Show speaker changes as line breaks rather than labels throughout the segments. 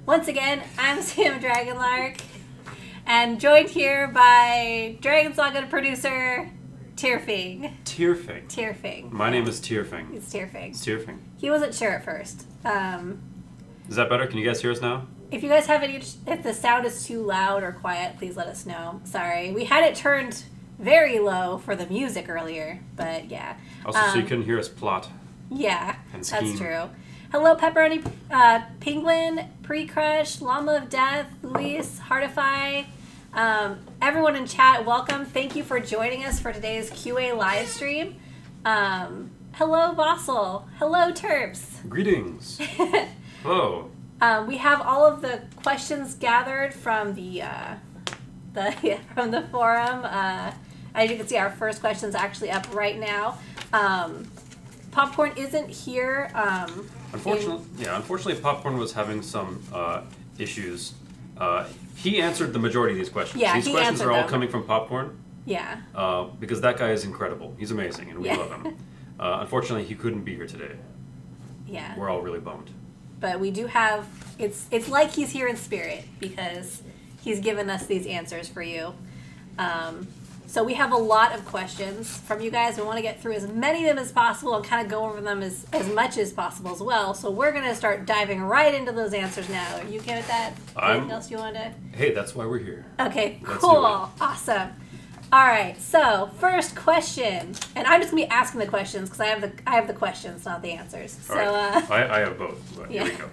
Once again, I'm Sam Dragonlark, and joined here by Dragon Saga producer Tierfing.
Tierfing.
Tierfing.
My name is Tierfing.
It's Tierfing.
It's Tierfing.
He wasn't sure at first.
Is that better? Can you guys hear us now?
If you guys have any, if the sound is too loud or quiet, please let us know. Sorry, we had it turned very low for the music earlier, but yeah.
Also, so you couldn't hear us plot.
Yeah,
and
that's
scheme.
true. Hello, Pepperoni Penguin, Pre-Crush, Llama of Death, Luis, Heartify, everyone in chat, welcome. Thank you for joining us for today's QA live stream. Hello, Bossel. Hello, Terps.
Greetings. Hello.
We have all of the questions gathered from the from the forum. As you can see, our first question is actually up right now. Popcorn isn't here.
Unfortunately, Popcorn was having some issues. He answered the majority of these questions.
Yeah,
these
he
questions
answered
are all
them.
coming from Popcorn.
Yeah.
Because that guy is incredible. He's amazing, and we love him. Unfortunately, he couldn't be here today.
Yeah.
We're all really bummed.
But we do have, it's like he's here in spirit because he's given us these answers for you. So we have a lot of questions from you guys. We want to get through as many of them as possible and kind of go over them as much as possible as well. So we're going to start diving right into those answers now. Are you okay with that? Anything else you want to?
Hey, that's why we're here.
Okay,
Let's
cool.
do it.
Awesome. All right, so first question. And I'm just going to be asking the questions because I have the questions, not the answers. So,
right. I have both. But
yeah.
Here we go.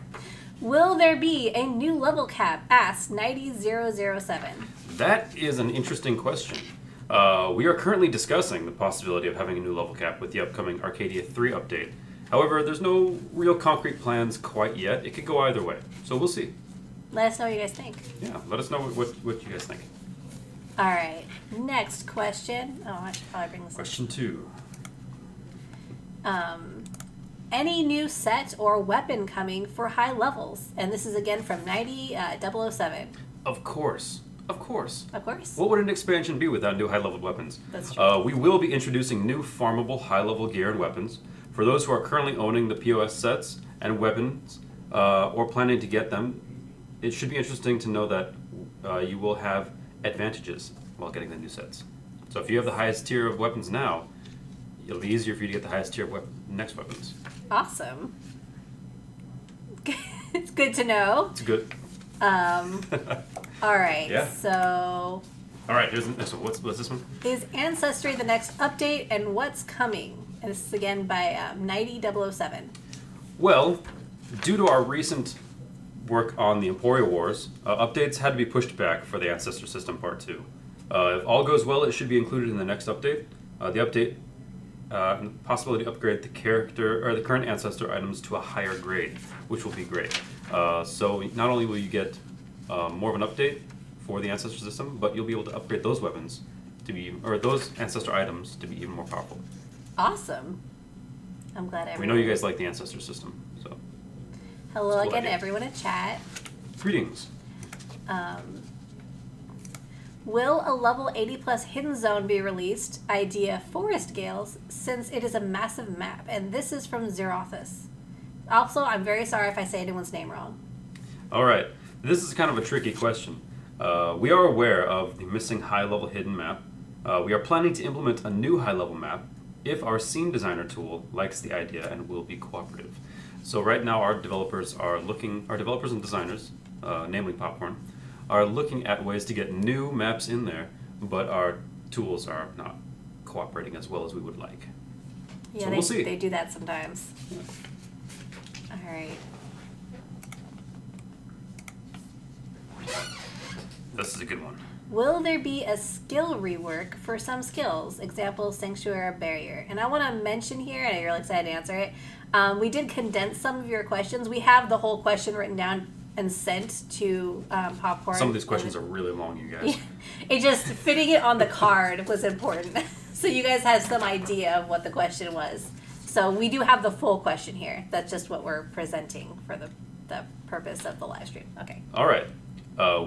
Will there be a new level cap? Asks 90007.
That is an interesting question. We are currently discussing the possibility of having a new level cap with the upcoming Arcadia 3 update. However, there's no real concrete plans quite yet. It could go either way, so we'll see.
Let us know what you guys think.
Yeah, let us know what you guys think.
All right, next question. Oh, I should probably bring this
Question 2.
up. Any new set or weapon coming for high levels? And this is again from 90007.
Of course. Of course.
Of course.
What would an expansion be without new high-level weapons?
That's true.
We will be introducing new farmable high-level gear and weapons. For those who are currently owning the POS sets and weapons or planning to get them, it should be interesting to know that you will have advantages while getting the new sets. So if you have the highest tier of weapons now, it'll be easier for you to get the highest tier of next weapons.
Awesome. It's good to know.
It's good.
All right.
Yeah.
So.
All right. Here's the next one. What's this one?
Is Ancestry the next update, and what's coming? And this is again by 90007.
Well, due to our recent work on the Emporia Wars, updates had to be pushed back for the Ancestor System Part 2. If all goes well, it should be included in the next update. The update and the possibility to upgrade the character or the current Ancestor items to a higher grade, which will be great. So not only will you get more of an update for the Ancestor System, but you'll be able to upgrade those weapons to be, or those Ancestor items to be even more powerful.
Awesome. I'm glad everyone.
We know you guys like the Ancestor System, so.
Hello
Cool
again,
idea.
everyone in chat.
Greetings.
Will a level 80 plus hidden zone be released? Idea Forest Gales, since it is a massive map. And this is from Zerothus. Also, I'm very sorry if I say anyone's name wrong.
All right. This is kind of a tricky question. We are aware of the missing high-level hidden map. We are planning to implement a new high-level map if our scene designer tool likes the idea and will be cooperative. So right now our developers and designers, namely Popcorn, are looking at ways to get new maps in there, but our tools are not cooperating as well as we would like.
Yeah,
so we'll see.
They do that sometimes.
Yeah.
All right.
This is a good one.
Will there be a skill rework for some skills? Example, Sanctuary Barrier. And I want to mention here, and I'm really excited to answer it, we did condense some of your questions. We have the whole question written down and sent to Popcorn.
Some of these questions are really long, you guys.
It just, fitting it on the card was important. So you guys have some idea of what the question was. So we do have the full question here. That's just what we're presenting for the purpose of the live stream. Okay.
All right.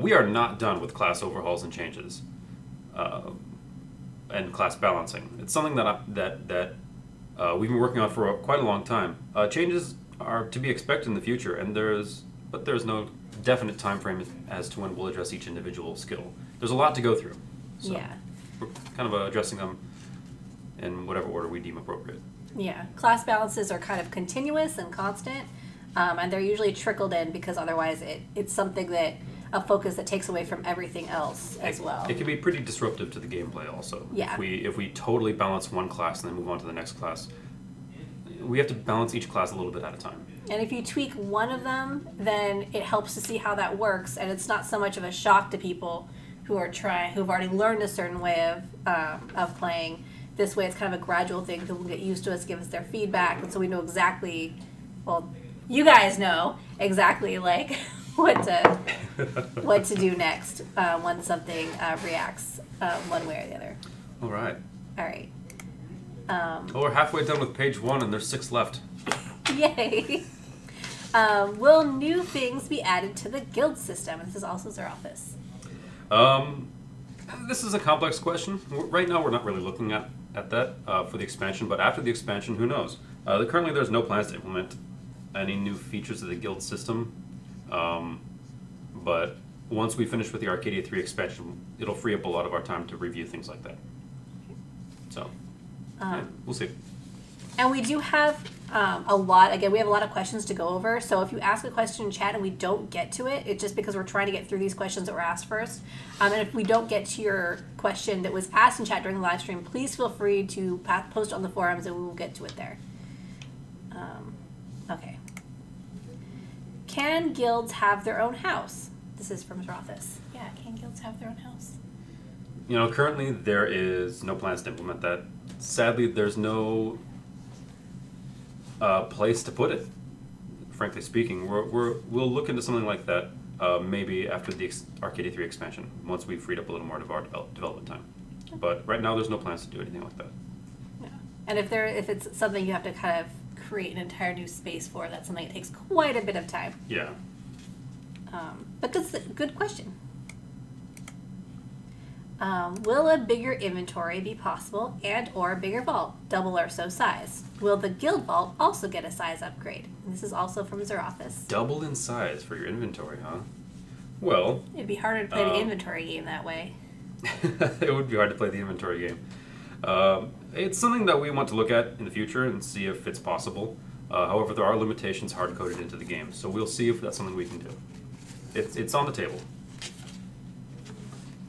We are not done with class overhauls and changes and class balancing. It's something that we've been working on for quite a long time. Changes are to be expected in the future, and there's no definite time frame as to when we'll address each individual skill. There's a lot to go through. So
Yeah.
we're kind of addressing them in whatever order we deem appropriate.
Yeah. Class balances are kind of continuous and constant, and they're usually trickled in because otherwise it's something that a focus that takes away from everything else as well.
It can be pretty disruptive to the gameplay also.
Yeah.
If we totally balance one class and then move on to the next class, we have to balance each class a little bit at a time.
And if you tweak one of them, then it helps to see how that works, and it's not so much of a shock to people who've already learned a certain way of playing. This way, it's kind of a gradual thing. People get used to us, give us their feedback, and so we know exactly. Well, you guys know exactly like what to do next when something reacts one way or the other.
All right.
All right.
Well, we're halfway done with page 1, and there's 6 left.
Yay! Will new things be added to the guild system? This is also Xerophis.
This is a complex question. Right now, we're not really looking at that for the expansion, but after the expansion, who knows? Currently, there's no plans to implement any new features of the guild system, but once we finish with the Arcadia 3 expansion, it'll free up a lot of our time to review things like that. So, yeah, we'll see.
And we do have we have a lot of questions to go over. So if you ask a question in chat and we don't get to it, it's just because we're trying to get through these questions that were asked first. And if we don't get to your question that was asked in chat during the live stream, please feel free to post it on the forums and we will get to it there. Okay. Can guilds have their own house? This is from Rothis. Yeah, can guilds have their own house?
You know, currently there is no plans to implement that. Sadly, there's no place to put it. Frankly speaking, we'll look into something like that maybe after the Arcadia 3 expansion, once we've freed up a little more of our development time. But right now, there's no plans to do anything like that.
Yeah. And if it's something you have to kind of create an entire new space for, that's something that takes quite a bit of time.
Yeah.
But good question. Will a bigger inventory be possible and or a bigger vault, double or so size? Will the guild vault also get a size upgrade? And this is also from Xerophis.
Double in size for your inventory, huh? Well...
It'd be harder to play the inventory game that way.
It would be hard to play the inventory game. It's something that we want to look at in the future and see if it's possible. However, there are limitations hard-coded into the game, so we'll see if that's something we can do. It's on the table.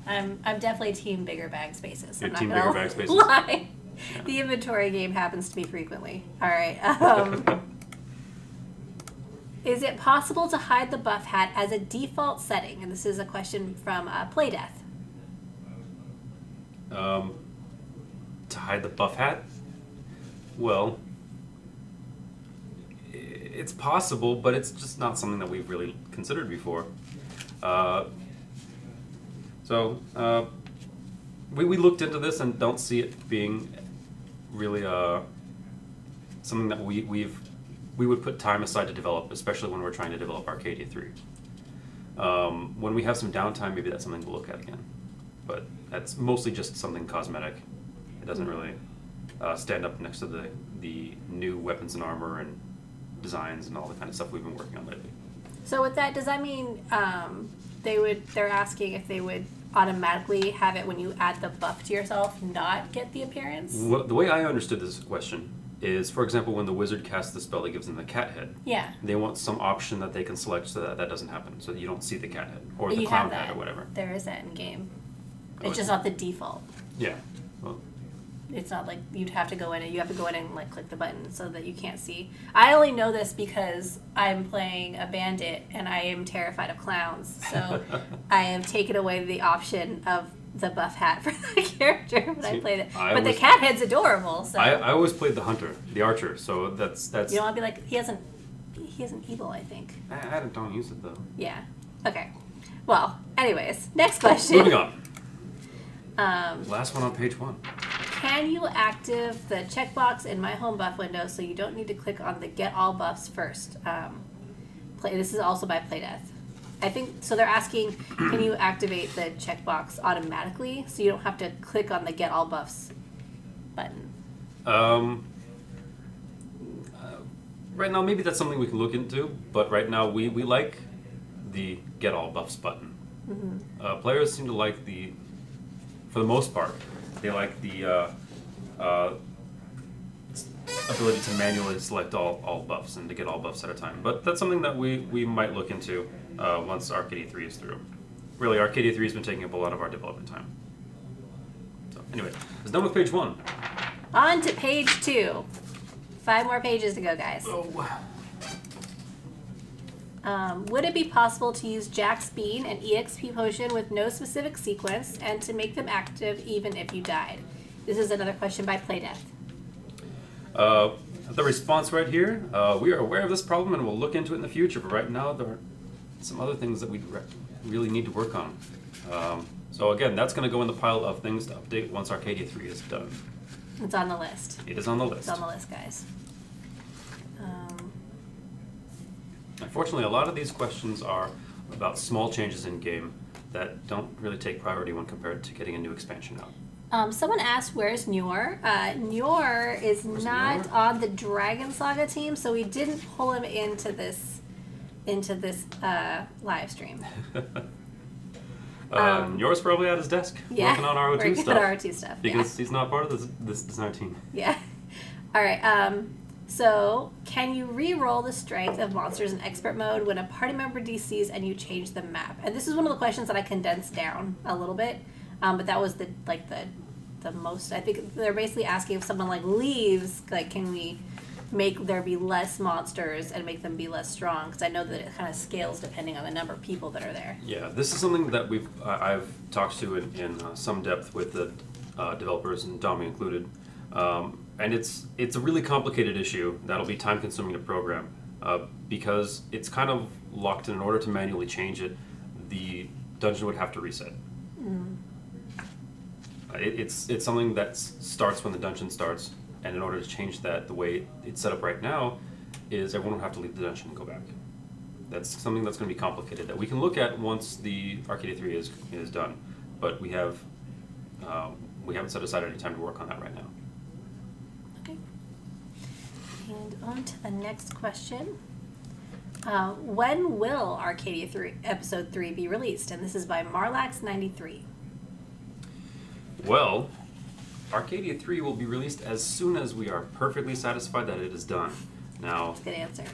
I'm definitely team bigger bag spaces.
You're
I'm
team
not
bigger
gonna
bag spaces?
lie.
Yeah.
The inventory game happens to be frequently. All right. Is it possible to hide the buff hat as a default setting? And this is a question from Playdeath.
To hide the buff hat? Well, it's possible, but it's just not something that we've really considered before. We looked into this and don't see it being really something that we would put time aside to develop, especially when we're trying to develop Arcadia 3. When we have some downtime, maybe that's something we'll look at again. But that's mostly just something cosmetic. It doesn't really stand up next to the new weapons and armor and designs and all the kind of stuff we've been working on lately.
So with that, does that mean they're asking if they would automatically have it when you add the buff to yourself not get the appearance?
Well, the way I understood this question is, for example, when the wizard casts the spell that gives them the cat head,
yeah,
they want some option that they can select so that doesn't happen, so that you don't see the cat head or
but
the
you
clown
have that.
head or whatever.
There is that in game.
Oh,
It's just not the default.
Yeah. Well,
It's not like you have to go in and like click the button so that you can't see. I only know this because I'm playing a bandit and I am terrified of clowns. So I have taken away the option of the buff hat for the character when I played it. But the cat head's adorable. So
I always played the hunter, the archer. So that's.
You don't want to be like he has an evil, I think.
I don't use it though.
Yeah. Okay. Well, anyways, next question.
Moving on. Last one on page 1.
Can you active the checkbox in my home buff window so you don't need to click on the get all buffs first? This is also by Playdeath. I think, so they're asking, can you activate the checkbox automatically so you don't have to click on the get all buffs button?
Right now, maybe that's something we can look into, but right now we like the Get All Buffs button. Players seem to like for the most part, they like the ability to manually select all buffs and to get all buffs at a time. But that's something that we might look into once Arcadia 3 is through. Really, Arcadia 3 has been taking up a lot of our development time. So anyway, it's done with page 1.
On to page 2. 5 more pages to go, guys.
Oh.
Would it be possible to use Jack's Bean and EXP Potion with no specific sequence and to make them active even if you died? This is another question by Playdeath.
The response right here, we are aware of this problem and we'll look into it in the future, but right now there are some other things that we really need to work on. So again, that's going to go in the pile of things to update once Arcadia 3 is done.
It's on the list.
It is on the list.
It's on the list, guys.
Unfortunately, a lot of these questions are about small changes in game that don't really take priority when compared to getting a new expansion out.
Someone asked, where's Nyor? Nyor is not on the Dragon Saga team, so we didn't pull him into this live stream.
Nyor's probably at his desk working on RO2 stuff.
Working on RO2 stuff,
because he's not part of this design team.
Yeah. All right. So, can you re-roll the strength of monsters in expert mode when a party member DCs and you change the map? And this is one of the questions that I condensed down a little bit, but that was the most. I think they're basically asking if someone like leaves, like, can we make there be less monsters and make them be less strong? Because I know that it kind of scales depending on the number of people that are there.
Yeah, this is something that I've talked to in some depth with the developers, and Domi included. And it's a really complicated issue that'll be time consuming to program because it's kind of locked in order to manually change it, the dungeon would have to reset. It's something that starts when the dungeon starts, and in order to change that, the way it's set up right now is everyone would have to leave the dungeon and go back. That's something that's going to be complicated that we can look at once the Arcadia 3 is done, but we haven't set aside any time to work on that right now.
And on to the next question. When will Arcadia 3 Episode 3 be released? And this is by Marlax93.
Well, Arcadia 3 will be released as soon as we are perfectly satisfied that it is done. Now,
that's a good answer.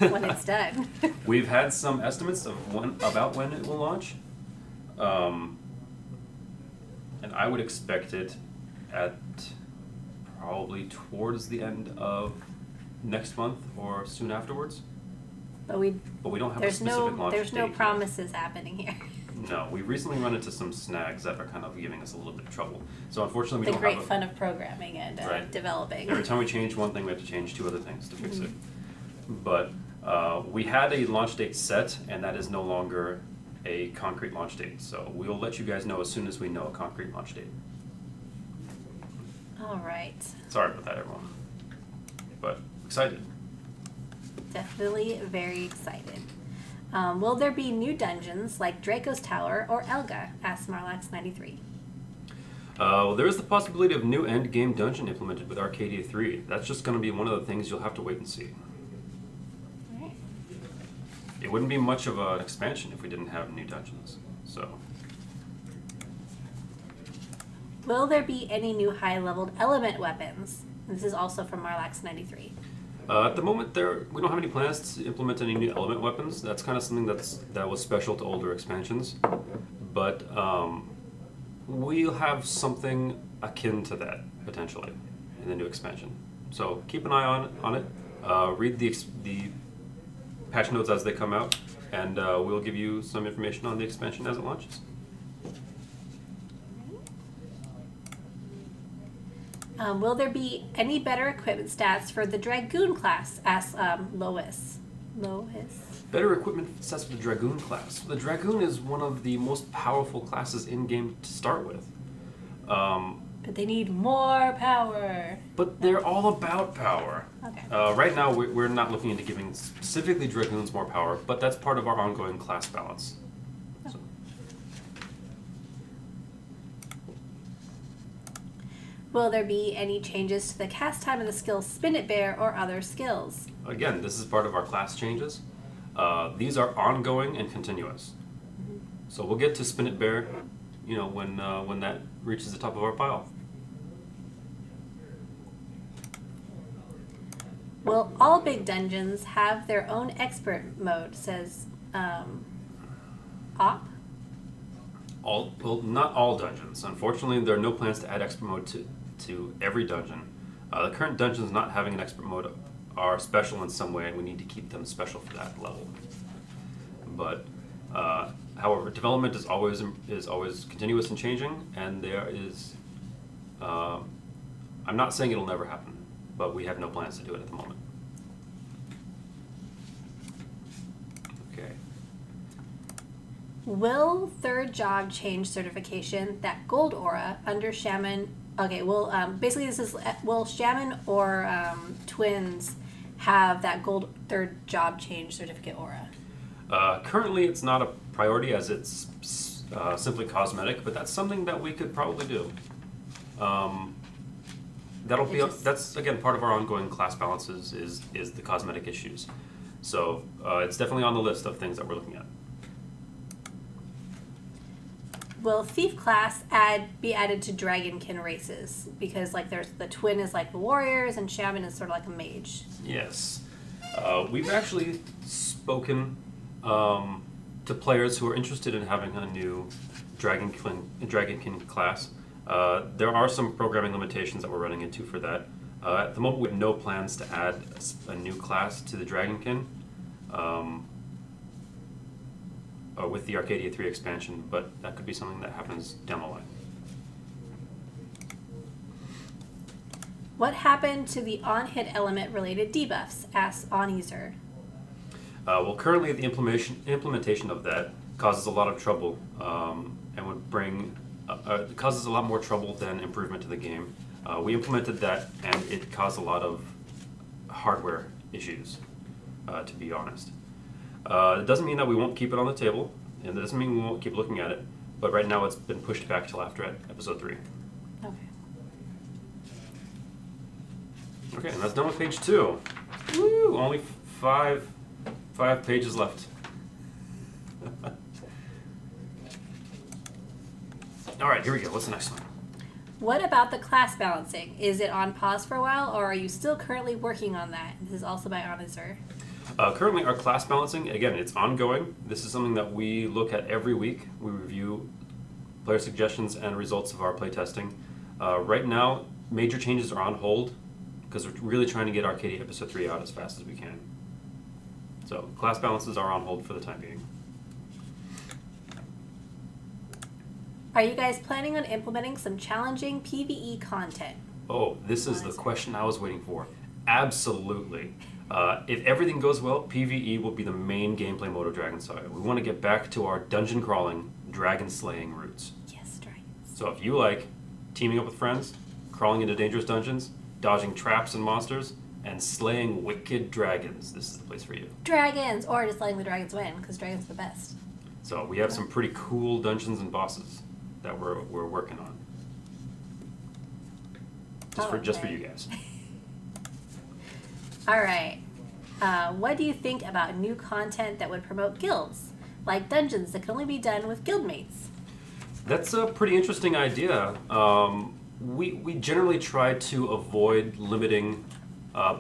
When it's done.
We've had some estimates of about when it will launch. And I would expect it at probably towards the end of next month or soon afterwards.
But we
don't have a specific launch date.
There's no promises happening here.
No, we've recently run into some snags that are kind of giving us a little bit of trouble. So unfortunately, we don't have
the great fun of programming and developing.
Every time we change one thing, we have to change 2 other things to fix it. But we had a launch date set, and that is no longer a concrete launch date. So we'll let you guys know as soon as we know a concrete launch date.
All right.
Sorry about that, everyone. But excited.
Definitely very excited. Will there be new dungeons like Draco's Tower or Elga? Asked Marlax93.
Well, there is the possibility of new end-game dungeon implemented with Arcadia 3. That's just going to be one of the things you'll have to wait and see.
All right.
It wouldn't be much of an expansion if we didn't have new dungeons. So.
Will there be any new high-leveled element weapons? This is also from Marlax93.
At the moment, we don't have any plans to implement any new element weapons. That's kind of something that was special to older expansions. But we'll have something akin to that, potentially, in the new expansion. So keep an eye on it. Read the patch notes as they come out, and we'll give you some information on the expansion as it launches.
Will there be any better equipment stats for the Dragoon class? Asked Lois.
Better equipment stats for the Dragoon class. The Dragoon is one of the most powerful classes in-game to start with.
But they need more power.
But they're all about power.
Okay.
Right now, we're not looking into giving specifically Dragoons more power, but that's part of our ongoing class balance. So.
Will there be any changes to the cast time of the skill Spin It Bear or other skills?
Again, this is part of our class changes. These are ongoing and continuous. So we'll get to Spin It Bear, when that reaches the top of our pile.
Will all big dungeons have their own expert mode, says Op?
Well, not all dungeons. Unfortunately, there are no plans to add expert mode to every dungeon. The current dungeons not having an expert mode are special in some way, and we need to keep them special for that level. But, however, development is always continuous and changing, and there is. I'm not saying it'll never happen, but we have no plans to do it at the moment. Okay.
Will third job change certification, that gold aura under shaman? Okay, well, basically this is, will shaman or twins have that gold third job change certificate aura?
Currently, it's not a priority as it's simply cosmetic, but that's something that we could probably do. That's again part of our ongoing class balances is the cosmetic issues. So it's definitely on the list of things that we're looking at.
Will thief class be added to dragonkin races? Because like there's the twin is like the warriors and shaman is sort of like a mage.
Yes, we've actually spoken to players who are interested in having a new dragonkin class. There are some programming limitations that we're running into for that. At the moment, we have no plans to add a new class to the dragonkin with the Arcadia 3 expansion, but that could be something that happens down the line.
What happened to the on-hit element related debuffs? Asks Onuser.
Well, currently the implementation of that causes a lot of trouble and would bring causes a lot more trouble than improvement to the game. We implemented that and it caused a lot of hardware issues, to be honest. It doesn't mean that we won't keep it on the table, and it doesn't mean we won't keep looking at it, but right now it's been pushed back till after episode 3.
Okay.
Okay, and that's done with page 2. Woo! Only five pages left. All right, here we go. What's the next one?
What about the class balancing? Is it on pause for a while, or are you still currently working on that? This is also by Onuser.
Currently, our class balancing, again, it's ongoing. This is something that we look at every week. We review player suggestions and results of our playtesting. Right now, major changes are on hold because we're really trying to get Arcadia Episode 3 out as fast as we can. So, class balances are on hold for the time being.
Are you guys planning on implementing some challenging PvE content?
Oh, this is the question I was waiting for. Absolutely. If everything goes well, PvE will be the main gameplay mode of Dragon Saga. We want to get back to our dungeon crawling, dragon slaying roots.
Yes, dragons.
So if you like teaming up with friends, crawling into dangerous dungeons, dodging traps and monsters, and slaying wicked dragons, this is the place for you.
Dragons! Or just letting the dragons win, because dragons are the best.
So we have some pretty cool dungeons and bosses that we're working on. Just for you guys.
All right. What do you think about new content that would promote guilds, like dungeons that can only be done with guildmates?
That's a pretty interesting idea. We generally try to avoid limiting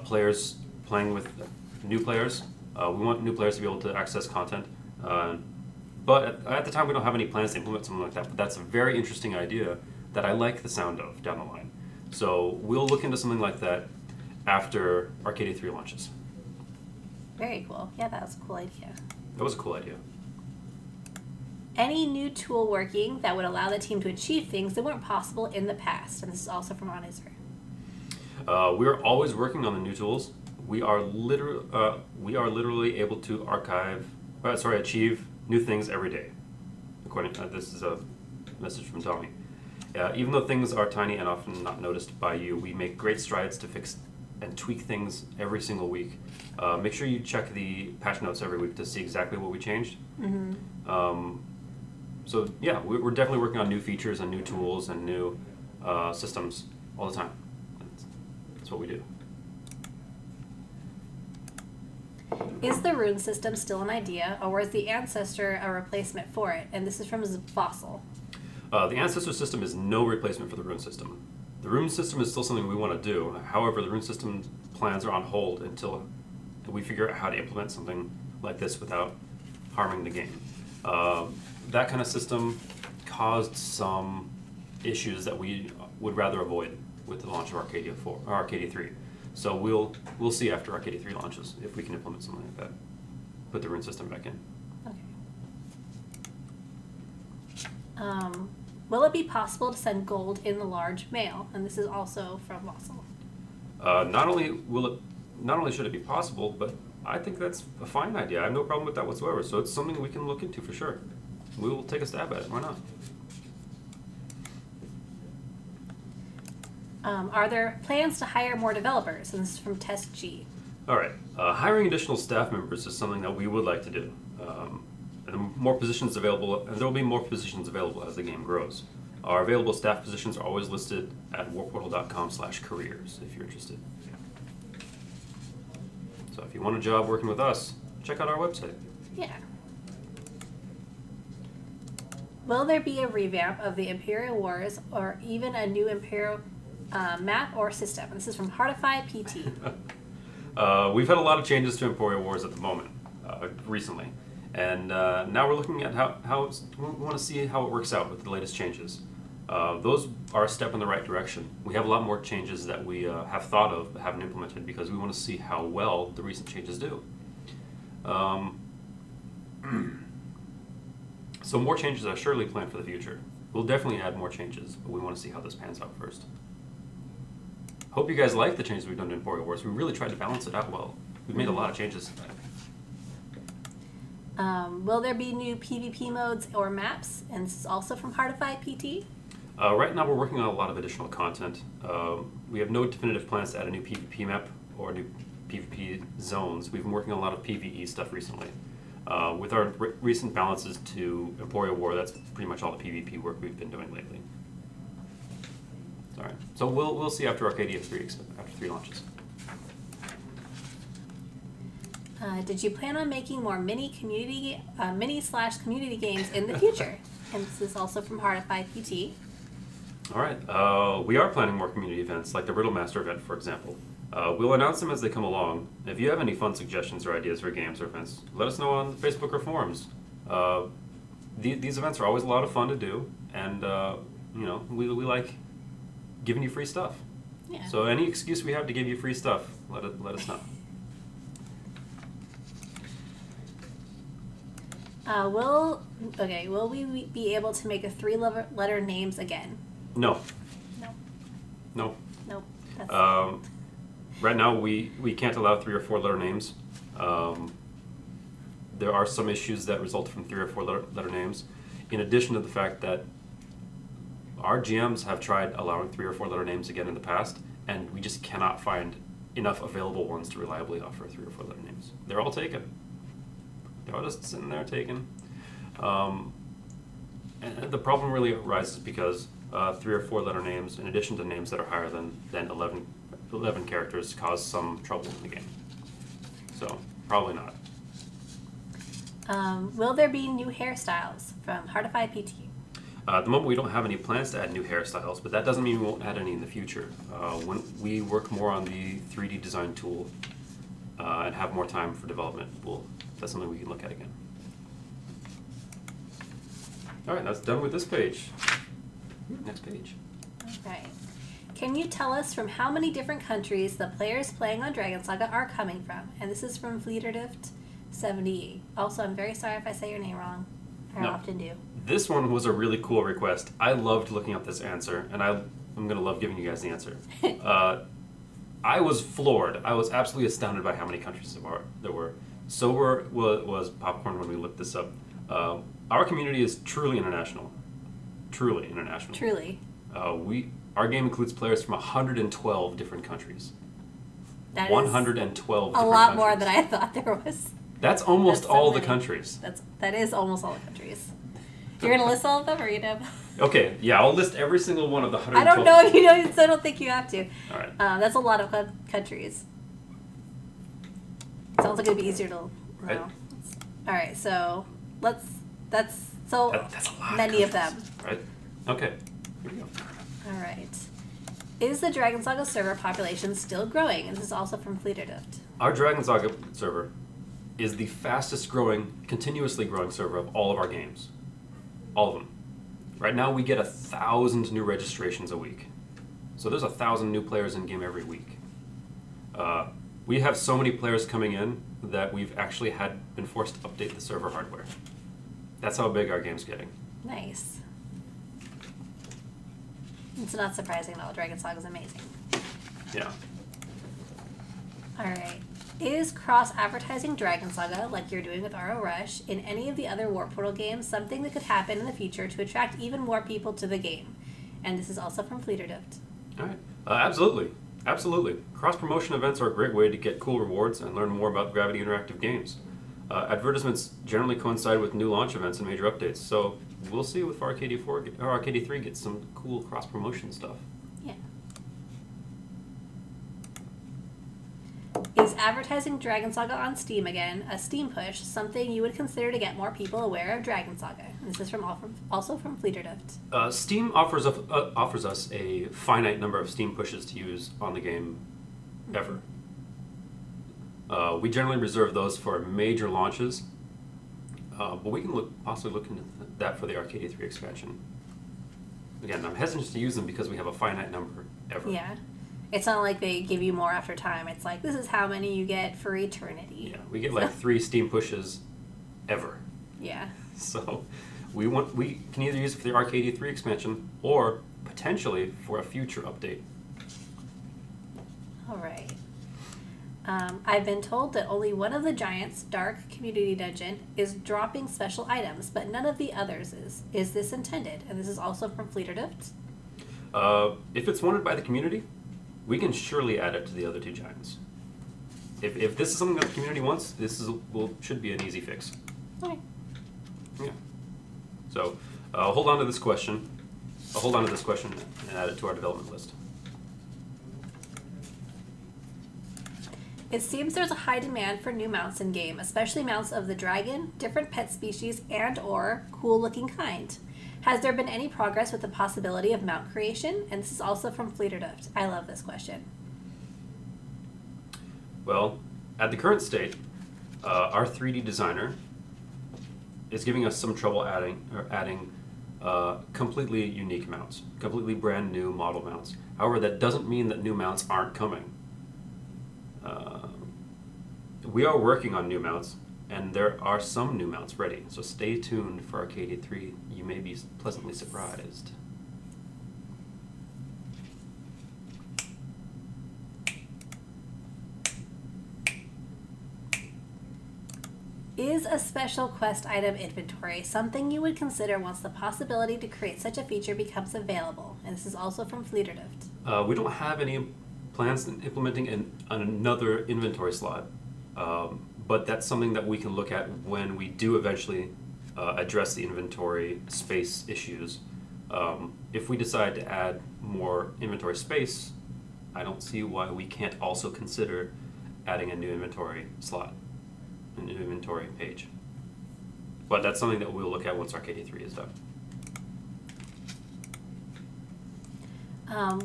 players playing with new players. We want new players to be able to access content. But at the time, we don't have any plans to implement something like that. But that's a very interesting idea that I like the sound of down the line. So we'll look into something like that after Arcadia 3 launches.
Very cool. Yeah, that was a cool idea.
That was a cool idea.
Any new tool working that would allow the team to achieve things that weren't possible in the past? And this is also from Onuser.
We're always working on the new tools. We are literally able to achieve new things every day. According to this is a message from Tommy. Even though things are tiny and often not noticed by you, we make great strides to fix and tweak things every single week. Make sure you check the patch notes every week to see exactly what we changed. Mm-hmm. So yeah, we're definitely working on new features and new tools and new systems all the time. That's what we do.
Is the rune system still an idea, or was the Ancestor a replacement for it? And this is from Fossil.
The Ancestor system is no replacement for the rune system. The rune system is still something we want to do. However, the rune system plans are on hold until we figure out how to implement something like this without harming the game. That kind of system caused some issues that we would rather avoid with the launch of Arcadia 4 or Arcadia 3. So we'll see after Arcadia 3 launches if we can implement something like that. Put the rune system back in.
Okay. Will it be possible to send gold in the large mail? And this is also from Fossil.
Not only should it be possible, but I think that's a fine idea. I have no problem with that whatsoever. So it's something we can look into for sure. We will take a stab at it. Why not?
Are there plans to hire more developers? And this is from Test G.
All right. Hiring additional staff members is something that we would like to do. And more positions available, and there will be more positions available as the game grows. Our available staff positions are always listed at warportal.com/careers if you're interested. So if you want a job working with us, check out our website.
Yeah. Will there be a revamp of the Imperial Wars, or even a new Imperial map or system? This is from Heartify PT.
We've had a lot of changes to Imperial Wars at the moment, recently. And now we're looking at how we want to see how it works out with the latest changes. Those are a step in the right direction. We have a lot more changes that we have thought of but haven't implemented because we want to see how well the recent changes do. So more changes are surely planned for the future. We'll definitely add more changes, but we want to see how this pans out first. Hope you guys like the changes we've done to Imperial Wars. We really tried to balance it out well. We've made a lot of changes.
Will there be new PvP modes or maps? And this is also from Heartify PT.
Right now we're working on a lot of additional content. We have no definitive plans to add a new PvP map or new PvP zones. We've been working on a lot of PvE stuff recently. With our recent balances to Imperial War, that's pretty much all the PvP work we've been doing lately. Sorry. So we'll see after Arcadia 3 after 3 launches.
Did you plan on making more mini/community games in the future? And this is also from Heartify PT.
All right. We are planning more community events, like the Riddle Master event, for example. We'll announce them as they come along. If you have any fun suggestions or ideas for games or events, let us know on Facebook or forums. These events are always a lot of fun to do, and you know, we like giving you free stuff.
Yeah.
So any excuse we have to give you free stuff, let us know.
Will we be able to make a 3-letter names again?
No.
No.
No.
Nope.
Right now we can't allow 3 or 4 letter names. There are some issues that result from 3 or 4 letter names, in addition to the fact that our GMs have tried allowing 3 or 4 letter names again in the past, and we just cannot find enough available ones to reliably offer 3 or 4 letter names. They're all taken. They're all just sitting there taken. And the problem really arises because 3 or 4 letter names, in addition to names that are higher than 11 characters, cause some trouble in the game. So, probably not.
Will there be new hairstyles? From Heartify PT.
At the moment, we don't have any plans to add new hairstyles, but that doesn't mean we won't add any in the future. When we work more on the 3D design tool and have more time for development, that's something we can look at again. All right, that's done with this page. Next page.
Okay. Can you tell us from how many different countries the players playing on Dragon Saga are coming from? And this is from Fleeterdift78. Also, I'm very sorry if I say your name wrong. I often do.
This one was a really cool request. I loved looking up this answer, and I'm going to love giving you guys the answer. I was floored. I was absolutely astounded by how many countries there were. So was Popcorn when we looked this up. Our community is truly international. Truly international.
Truly.
Our game includes players from 112 different countries.
That
112
is
different
a lot
countries.
more than I thought there was.
That's almost
That's so
all
many.
the countries.
That is almost all the countries. You're gonna list all of them, or you know?
Okay, yeah, I'll list every single one of the 112.
I don't know if you know, so I don't think you have to.
All right.
That's a lot of countries. So Sounds like it'd be easier to.
Right.
No. All right, so that's
That's a lot
many of them.
Right. Okay. Here we go.
All right. Is the Dragon Saga server population still growing? And this is also from Fleeterduft.
Our Dragon Saga server is the fastest growing, continuously growing server of all of our games. All of them. Right now we get 1,000 new registrations a week. So there's 1,000 new players in game every week. We have so many players coming in that we've actually been forced to update the server hardware. That's how big our game's getting.
Nice. It's not surprising at all. Dragon Saga is amazing.
Yeah.
All right. Is cross-advertising Dragon Saga, like you're doing with RO Rush, in any of the other Warp Portal games something that could happen in the future to attract even more people to the game? And this is also from Fleeterduft.
All right. Absolutely. Absolutely. Cross-promotion events are a great way to get cool rewards and learn more about Gravity Interactive games. Advertisements generally coincide with new launch events and major updates, so we'll see if Arcadia 4 or Arcadia 3 gets some cool cross-promotion stuff.
Yeah. Is advertising Dragon Saga on Steam again, a Steam push, something you would consider to get more people aware of Dragon Saga? And this is also from Fleeterduft.
Steam offers us a finite number of Steam pushes to use on the game ever. We generally reserve those for major launches, but we can possibly look into that for the Arcadia 3 expansion. Again, I'm hesitant to use them because we have a finite number ever.
Yeah. It's not like they give you more after time. It's like, this is how many you get for eternity.
Yeah, we get like 3 Steam pushes ever.
Yeah.
So we can either use it for the Arcadia 3 expansion or potentially for a future update.
All right. I've been told that only one of the Giants' Dark Community Dungeon is dropping special items, but none of the others is. Is this intended? And this is also from Fleeterduft.
If it's wanted by the community, we can surely add it to the other 2 Giants. If this is something that the community wants, should be an easy fix.
Okay.
Yeah. So hold on to this question. I'll hold on to this question and add it to our development list.
It seems there's a high demand for new mounts in game, especially mounts of the dragon, different pet species, and/or cool-looking kind. Has there been any progress with the possibility of mount creation? And this is also from Fleeterduft. I love this question.
Well, at the current state, our 3D designer is giving us some trouble adding completely unique mounts, completely brand new model mounts. However, that doesn't mean that new mounts aren't coming. We are working on new mounts, and there are some new mounts ready, so stay tuned for Arcadia 3. You may be pleasantly surprised.
Is a special quest item inventory something you would consider once the possibility to create such a feature becomes available? And this is also from Fleeterduft.
We don't have any plans in implementing another inventory slot, but that's something that we can look at when we do eventually address the inventory space issues. If we decide to add more inventory space, I don't see why we can't also consider adding a new inventory slot, a new inventory page. But that's something that we'll look at once Arcadia 3 is done.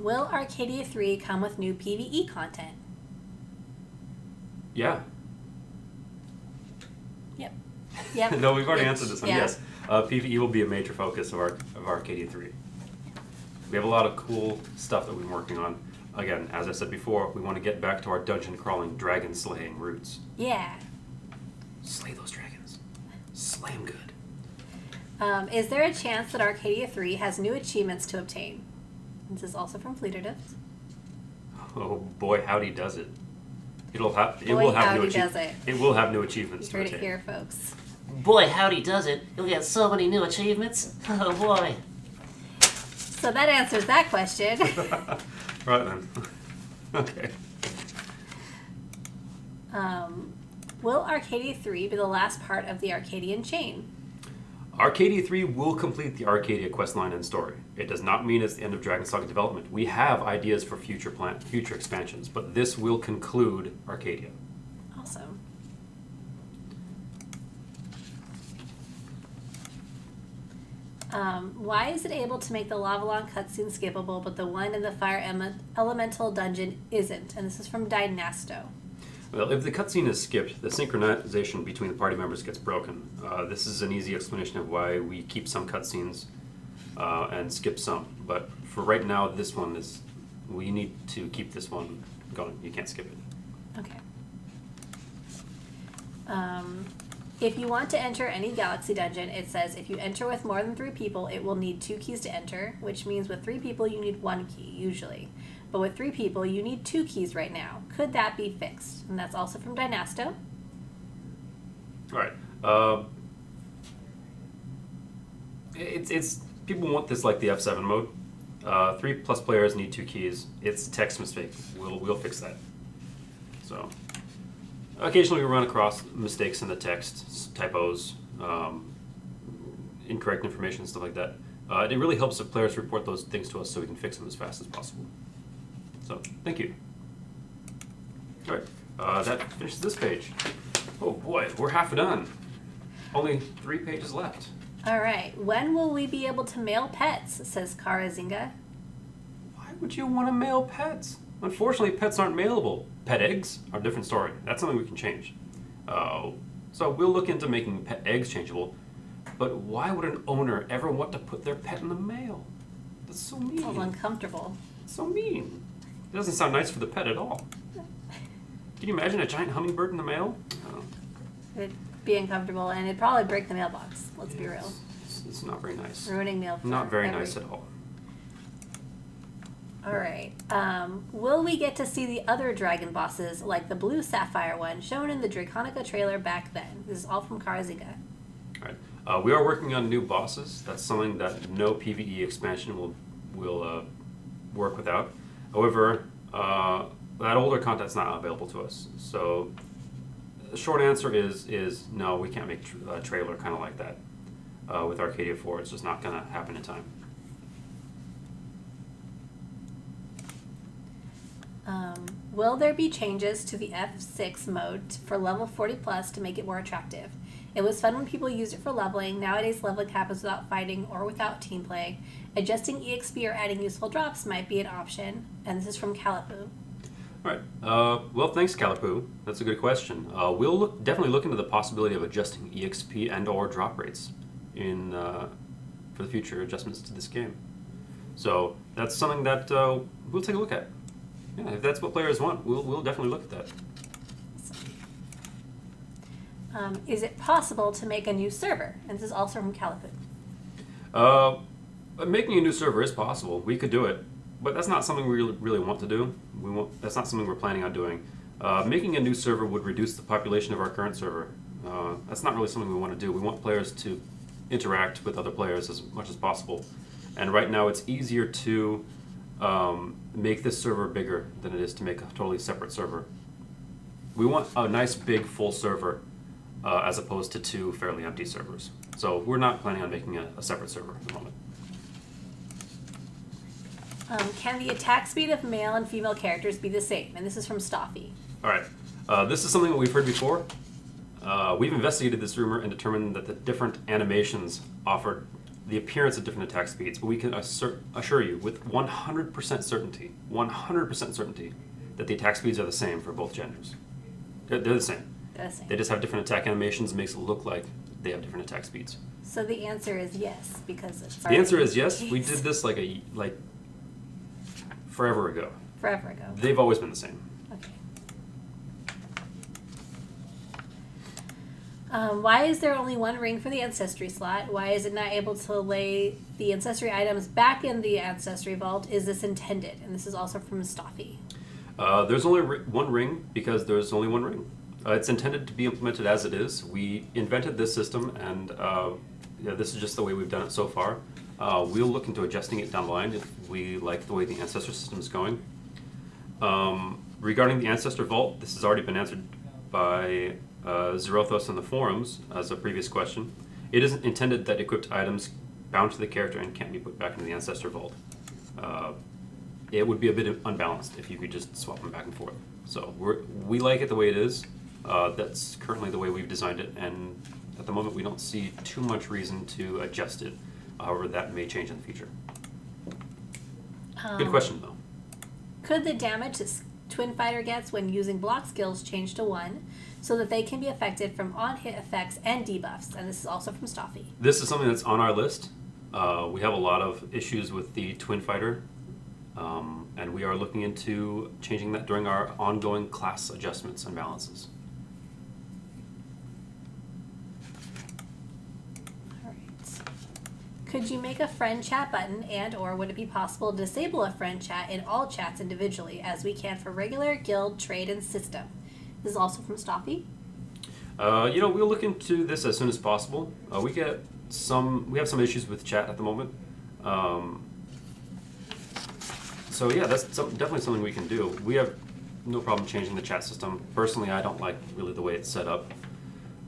Will Arcadia 3 come with new PvE content?
Yeah.
Yep. Yep.
No, we've already answered this one.
Yeah.
Yes, PvE will be a major focus of Arcadia 3. We have a lot of cool stuff that we've been working on. Again, as I said before, we want to get back to our dungeon crawling, dragon slaying roots.
Yeah.
Slay those dragons. Slay them good.
Is there a chance that Arcadia 3 has new achievements to obtain? This is also from Fleeterduft.
Oh boy, howdy does it. It will have new achievements
You
to
heard
attain.
it here, folks.
Boy, howdy does it. You'll get so many new achievements. Oh boy.
So that answers that question.
Right then. Okay.
Will Arcadia 3 be the last part of the Arcadian chain?
Arcadia 3 will complete the Arcadia questline and story. It does not mean it's the end of Dragon Saga development. We have ideas for future expansions, but this will conclude Arcadia.
Awesome. Why is it able to make the Lavalon cutscene skippable, but the one in the Fire Elemental dungeon isn't? And this is from Dynasto.
Well, if the cutscene is skipped, the synchronization between the party members gets broken. This is an easy explanation of why we keep some cutscenes and skip some. But for right now, this one is... We need to keep this one going. You can't skip it.
Okay. If you want to enter any galaxy dungeon, it says if you enter with more than 3 people, it will need 2 keys to enter, which means with 3 people, you need 1 key, usually. But with 3 people, you need 2 keys right now. Could that be fixed? And that's also from Dynasto.
All right. It's people want this like the F7 mode. 3+ players need 2 keys. It's a text mistake. We'll fix that. So occasionally we run across mistakes in the text, typos, incorrect information, stuff like that. It really helps if players report those things to us so we can fix them as fast as possible. So thank you. All right, that finishes this page. Oh boy, we're half done. Only 3 pages left.
All right. When will we be able to mail pets, says Karazinga.
Why would you want to mail pets? Unfortunately, pets aren't mailable. Pet eggs are a different story. That's something we can change. So we'll look into making pet eggs changeable. But why would an owner ever want to put their pet in the mail? That's so mean.
It's uncomfortable.
It's so mean. It doesn't sound nice for the pet at all. Can you imagine a giant hummingbird in the mail?
It'd be uncomfortable, and it'd probably break the mailbox. Let's be real.
It's not very nice.
Ruining mail.
Not very nice at all.
All right. Will we get to see the other dragon bosses, like the blue sapphire one, shown in the Draconica trailer back then? This is all from Karazinga.
All right. We are working on new bosses. That's something that no PvE expansion will work without. However, that older content's not available to us. So the short answer is no, we can't make a trailer kind of like that. With Arcadia 4, it's just not going to happen in time.
Will there be changes to the F6 mode for level 40 plus to make it more attractive? It was fun when people used it for leveling. Nowadays, leveling happens without fighting or without team play. Adjusting EXP or adding useful drops might be an option. And this is from Calipu.
All right. Well, thanks, Calipu. That's a good question. We'll definitely look into the possibility of adjusting EXP and/or drop rates for the future adjustments to this game. So that's something that we'll take a look at. Yeah, if that's what players want, we'll definitely look at that.
Is it possible to make a new server? And this is also from Calipu.
Making a new server is possible. We could do it, but that's not something we really want to do. That's not something we're planning on doing. Making a new server would reduce the population of our current server. That's not really something we want to do. We want players to interact with other players as much as possible. And right now it's easier to make this server bigger than it is to make a totally separate server. We want a nice big full server as opposed to 2 fairly empty servers. So we're not planning on making a separate server at the moment.
Can the attack speed of male and female characters be the same? And this is from Stoffy.
All right. This is something that we've heard before. We've investigated this rumor and determined that the different animations offer the appearance of different attack speeds, but we can assure you with 100% certainty, that the attack speeds are the same for both genders. They're the same.
They're the same.
They just have different attack animations. It makes it look like they have different attack speeds.
So the answer is yes, because it's
The answer is yes. We did this like forever ago.
Forever ago.
They've always been the same.
Okay. Why is there only 1 ring for the Ancestry slot? Why is it not able to lay the Ancestry items back in the Ancestry vault? Is this intended? And this is also from Stoffy.
There's only 1 ring because there's only 1 ring. It's intended to be implemented as it is. We invented this system, and this is just the way we've done it so far. We'll look into adjusting it down the line if we like the way the Ancestor system is going. Regarding the Ancestor Vault, this has already been answered by Zerothos on the forums as a previous question. It isn't intended that equipped items bound to the character and can't be put back into the Ancestor Vault. It would be a bit unbalanced if you could just swap them back and forth. So we like it the way it is. That's currently the way we've designed it, and at the moment we don't see too much reason to adjust it. However, that may change in the future. Good question, though.
Could the damage that Twin Fighter gets when using block skills change to 1 so that they can be affected from on-hit effects and debuffs? And this is also from Stoffy.
This is something that's on our list. We have a lot of issues with the Twin Fighter, and we are looking into changing that during our ongoing class adjustments and balances.
Could you make a friend chat button and or would it be possible to disable a friend chat in all chats individually as we can for regular, guild, trade, and system? This is also from Stoffy.
We'll look into this as soon as possible. We have some issues with chat at the moment. So yeah, that's definitely something we can do. We have no problem changing the chat system. Personally, I don't like really the way it's set up.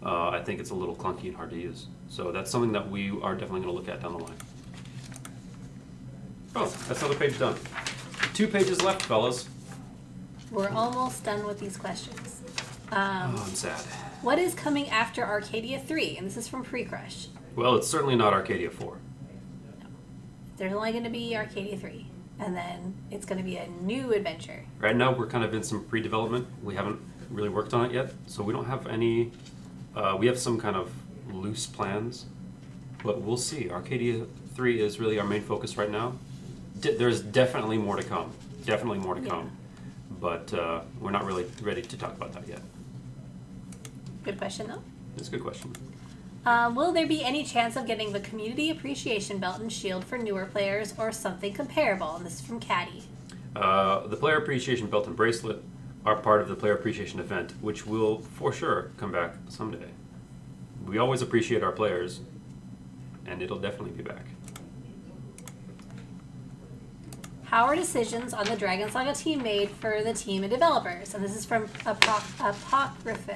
I think it's a little clunky and hard to use. So that's something that we are definitely going to look at down the line. Oh, that's another page done. 2 pages left, fellas.
We're almost done with these questions.
I'm sad.
What is coming after Arcadia 3? And this is from Pre-Crush.
Well, it's certainly not Arcadia 4.
No. There's only going to be Arcadia 3. And then it's going to be a new adventure.
Right now, we're kind of in some pre-development. We haven't really worked on it yet, so we don't have any... we have some kind of loose plans, but we'll see. Arcadia 3 is really our main focus right now. There's definitely more to come. Definitely more to come. But we're not really ready to talk about that yet.
Good question, though.
It's a good question.
Will there be any chance of getting the Community Appreciation Belt and Shield for newer players or something comparable? And this is from Caddy.
The Player Appreciation Belt and Bracelet are part of the Player Appreciation event, which will for sure come back someday. We always appreciate our players, and it'll definitely be back.
How are decisions on the Dragon Saga team made for the team and developers? And this is from Apocryphos.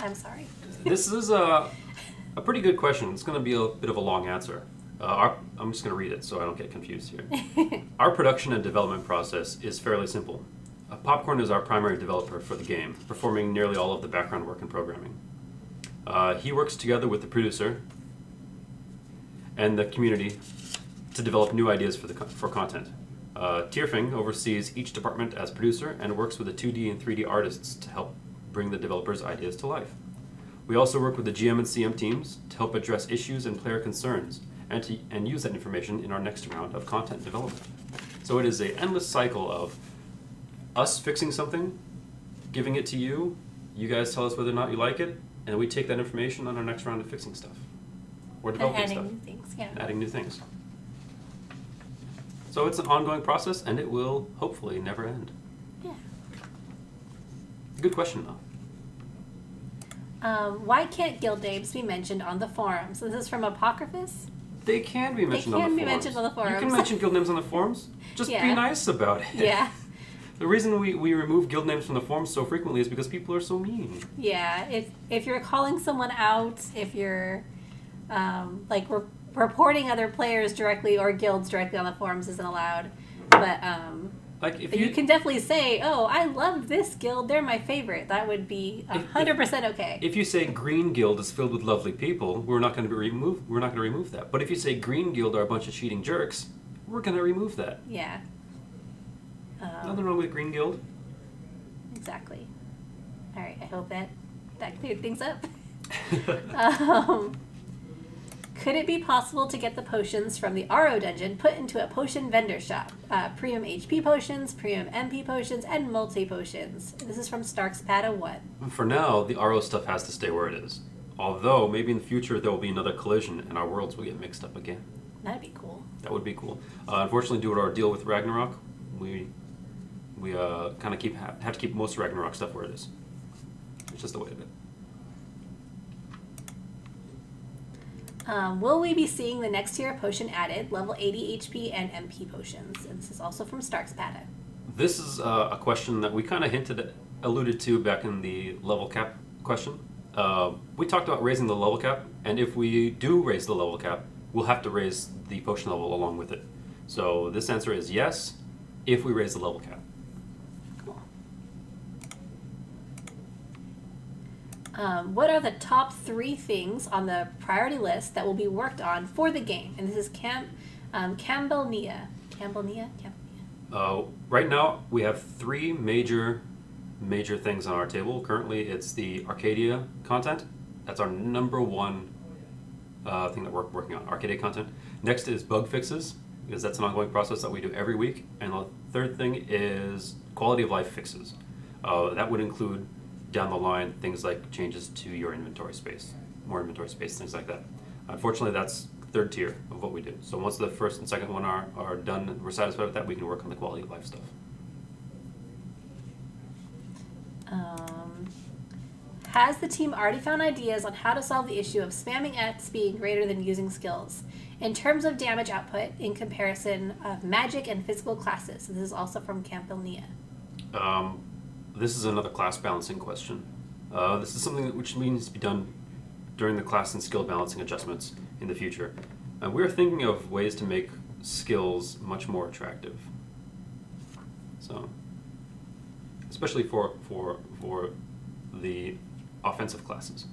I'm sorry.
This is a pretty good question. It's going to be a bit of a long answer. I'm just going to read it so I don't get confused here. Our production and development process is fairly simple. Popcorn is our primary developer for the game, performing nearly all of the background work and programming. He works together with the producer and the community to develop new ideas for content. Tierfing oversees each department as producer and works with the 2D and 3D artists to help bring the developers' ideas to life. We also work with the GM and CM teams to help address issues and player concerns and use that information in our next round of content development. So it is an endless cycle of us fixing something, giving it to you, you guys tell us whether or not you like it, and we take that information on our next round of fixing stuff. Or developing
adding
stuff.
new things, yeah.
Adding new things. So it's an ongoing process, and it will hopefully never end.
Yeah.
Good question, though.
Why can't guild names be mentioned on the forums? This is from Apocryphos.
They can be mentioned on the forums.
They can be mentioned on the forums.
You can mention guild names on the forums. Just be nice about it.
Yeah.
The reason we remove guild names from the forums so frequently is because people are so mean.
Yeah. If you're calling someone out, if you're reporting other players directly or guilds directly on the forums isn't allowed. But
if
you can definitely say, "Oh, I love this guild; they're my favorite." That would be 100% okay.
If you say Green Guild is filled with lovely people, we're not going to remove. We're not going to remove that. But if you say Green Guild are a bunch of cheating jerks, we're going to remove that.
Yeah.
Nothing wrong with Green Guild.
Exactly. All right. I hope that cleared things up. Could it be possible to get the potions from the RO dungeon put into a potion vendor shop? Premium HP potions, premium MP potions, and multi potions. This is from Stark's Pata 1.
For now, the RO stuff has to stay where it is. Although, maybe in the future there will be another collision and our worlds will get mixed up again.
That'd be cool.
That would be cool. Unfortunately, due to our deal with Ragnarok, we kind of have to keep most Ragnarok stuff where it is. It's just the way of it.
Will we be seeing the next tier potion added, level 80 HP and MP potions? And this is also from Stark's Pata.
This is a question that we kind of alluded to back in the level cap question. We talked about raising the level cap, and if we do raise the level cap, we'll have to raise the potion level along with it. So this answer is yes, if we raise the level cap.
Cool. What are the top 3 things on the priority list that will be worked on for the game? And this is Campbell-Nia. Campbell-Nia?
Right now, we have 3 major things on our table. Currently, it's the Arcadia content. That's our number 1 thing that we're working on, Arcadia content. Next is bug fixes, because that's an ongoing process that we do every week. And the third thing is quality of life fixes. That would include down the line things like changes to your inventory space, more inventory space, things like that. Unfortunately, that's third tier of what we do. So once the first and second one are done and we're satisfied with that, we can work on the quality of life stuff.
Has the team already found ideas on how to solve the issue of spamming X being greater than using skills? In terms of damage output, in comparison of magic and physical classes. This is also from Campbell-Nia.
This is another class balancing question. This is something which needs to be done during the class and skill balancing adjustments in the future. We're thinking of ways to make skills much more attractive. So, especially for the offensive classes.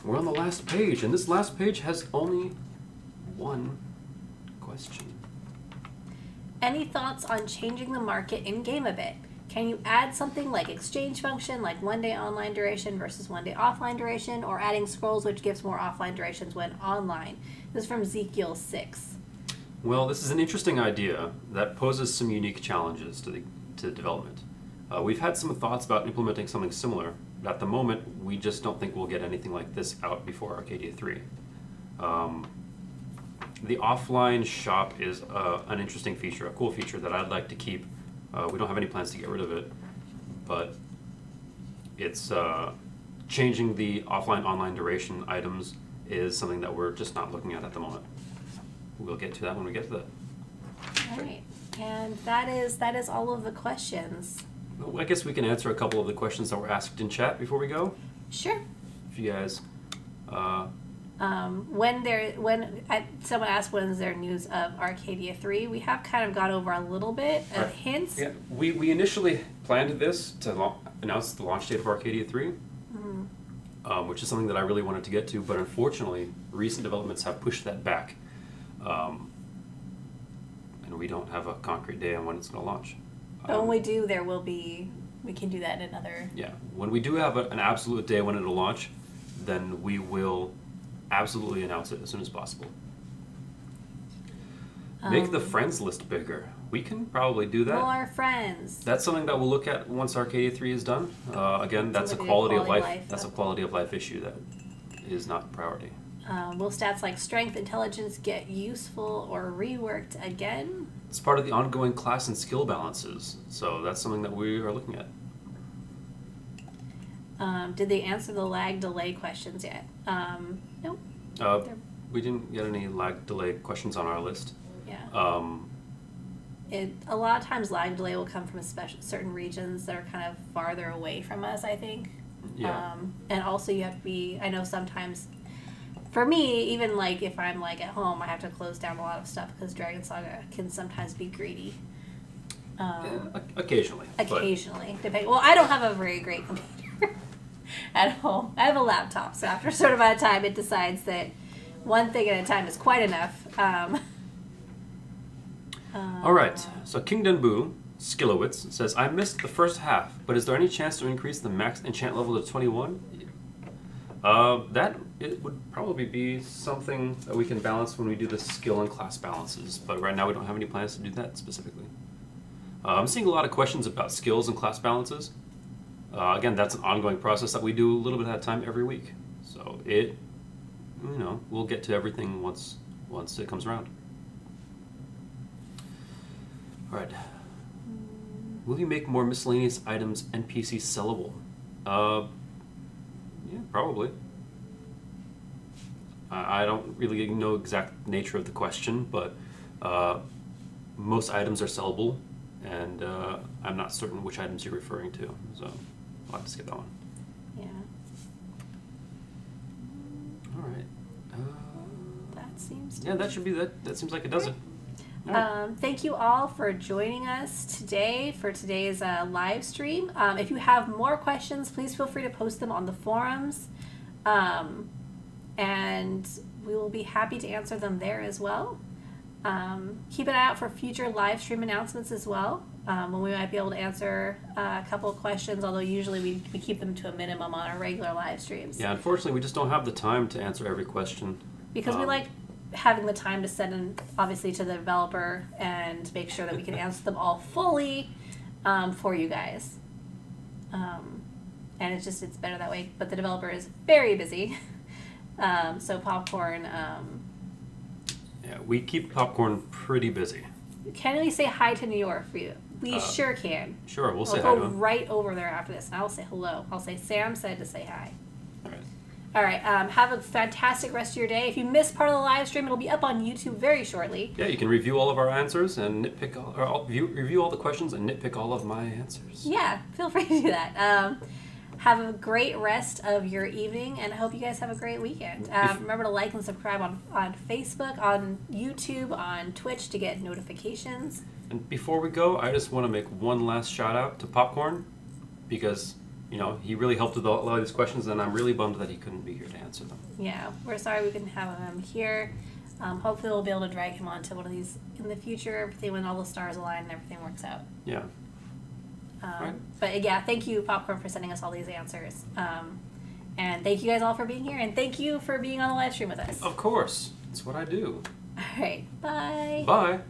We're on the last page, and this last page has only 1 question.
Any thoughts on changing the market in-game a bit? Can you add something like exchange function, like 1-day online duration versus 1-day offline duration, or adding scrolls which gives more offline durations when online? This is from Ezekiel 6.
Well, this is an interesting idea that poses some unique challenges to development. We've had some thoughts about implementing something similar, but at the moment, we just don't think we'll get anything like this out before Arcadia 3. The offline shop is an interesting feature, a cool feature that I'd like to keep. We don't have any plans to get rid of it, but it's changing the offline-online duration items is something that we're just not looking at the moment. We'll get to that when we get to that.
All right, and that is all of the questions.
Well, I guess we can answer a couple of the questions that were asked in chat before we go.
Sure.
If you guys...
someone asked when's there news of Arcadia 3, we have kind of gone over a little bit of hints.
Yeah, we initially planned this to announce the launch date of Arcadia 3, which is something that I really wanted to get to, but unfortunately, recent developments have pushed that back. And we don't have a concrete day on when it's going to launch.
But when we do, we can do that in another...
Yeah, when we do have an absolute day when it'll launch, then we will absolutely announce it as soon as possible. Make the friends list bigger. We can probably do that.
More friends.
That's something that we'll look at once Arcadia 3 is done. Again, that's a quality of life. That's a quality of life issue that is not priority.
Will stats like strength, intelligence get useful or reworked again?
It's part of the ongoing class and skill balances, so that's something that we are looking at.
Did they answer the lag delay questions yet? Nope.
We didn't get any lag delay questions on our list.
Yeah. A lot of times lag delay will come from certain regions that are kind of farther away from us, I think.
Yeah.
And also you have to be, I know sometimes, for me, even like if I'm like at home, I have to close down a lot of stuff because Dragon Saga can sometimes be greedy.
Occasionally.
Occasionally. Well, I don't have a very great computer at home. I have a laptop, so after a certain amount of time, it decides that one thing at a time is quite enough.
All right, so Kingdom Boo Skillowitz says, I missed the first half, but is there any chance to increase the max enchant level to 21? It would probably be something that we can balance when we do the skill and class balances, but right now we don't have any plans to do that specifically. I'm seeing a lot of questions about skills and class balances. Again, that's an ongoing process that we do a little bit at a time every week. So we'll get to everything once it comes around. All right. Will you make more miscellaneous items NPC sellable? Yeah, probably. I don't really know exact nature of the question, but most items are sellable, and I'm not certain which items you're referring to, so I'll have to skip that one.
Yeah.
All right.
That seems to
that should be that. That seems like it does it.
Thank you all for joining us today for today's live stream. If you have more questions, please feel free to post them on the forums. And we will be happy to answer them there as well. Keep an eye out for future live stream announcements as well, when we might be able to answer a couple of questions, although usually we keep them to a minimum on our regular live streams.
Yeah, unfortunately, we just don't have the time to answer every question.
Because we like having the time to send in, obviously, to the developer and make sure that we can answer them all fully for you guys. And it's better that way. But the developer is very busy. So Popcorn...
yeah, we keep Popcorn pretty busy.
Can we say hi to New York for you? We sure can.
Sure, we'll say hi
I'll
to
go
him.
right over there after this, and I'll say hello. I'll say Sam said to say hi.
All right.
All right. Have a fantastic rest of your day. If you missed part of the live stream, it'll be up on YouTube very shortly.
Yeah, you can review all of our answers and nitpick review all the questions and nitpick all of my answers.
Yeah, feel free to do that. Have a great rest of your evening, and I hope you guys have a great weekend. Remember to like and subscribe on Facebook, on YouTube, on Twitch to get notifications.
And before we go, I just want to make one last shout out to Popcorn, because he really helped with a lot of these questions, and I'm really bummed that he couldn't be here to answer them.
Yeah, we're sorry we couldn't have him here. Hopefully we'll be able to drag him onto one of these in the future, when all the stars align and everything works out.
Yeah. Right.
But yeah, thank you, Popcorn, for sending us all these answers. And thank you guys all for being here, and thank you for being on the live stream with us.
Of course. That's what I do.
All right, bye.
Bye.